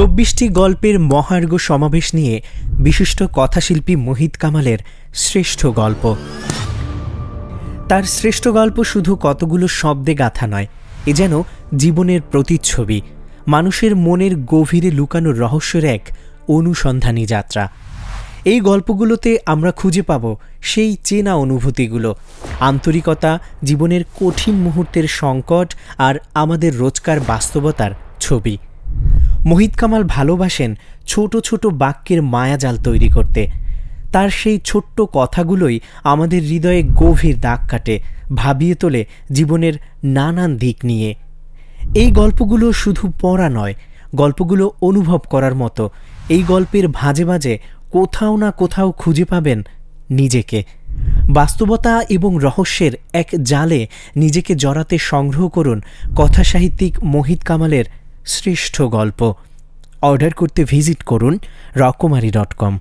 24টি গল্পের মহার্ঘ সমাবেশ নিয়ে বিশিষ্ট কথাশিল্পী মোহিত কামালের শ্রেষ্ঠ গল্প। তার শ্রেষ্ঠ গল্প শুধু কতগুলো শব্দে গাঁথা নয়, এ যেন জীবনের প্রতিচ্ছবি, মানুষের মনের গভীরে লুকানো রহস্যের এক অনুসন্ধানী যাত্রা। এই গল্পগুলোতে আমরা খুঁজে পাব সেই চেনা অনুভূতিগুলো, আন্তরিকতা, জীবনের কঠিন মুহূর্তের সংকট আর আমাদের রোজকার বাস্তবতার ছবি। মোহিত কামাল ভালোবাসেন ছোট ছোট বাক্যের মায়াজাল তৈরি করতে। তার সেই ছোট্ট কথাগুলোই আমাদের হৃদয়ে গভীর দাগ কাটে, ভাবিয়ে তোলে জীবনের নানান দিক নিয়ে। এই গল্পগুলো শুধু পড়া নয়, গল্পগুলো অনুভব করার মতো। এই গল্পের ভাঁজে ভাঁজে কোথাও না কোথাও খুঁজে পাবেন নিজেকে। বাস্তবতা এবং রহস্যের এক জালে নিজেকে জড়াতে সংগ্রহ করুন কথাসাহিত্যিক মোহিত কামালের শ্রেষ্ঠ গল্প। অর্ডার করতে ভিজিট করুন রকমারি.com।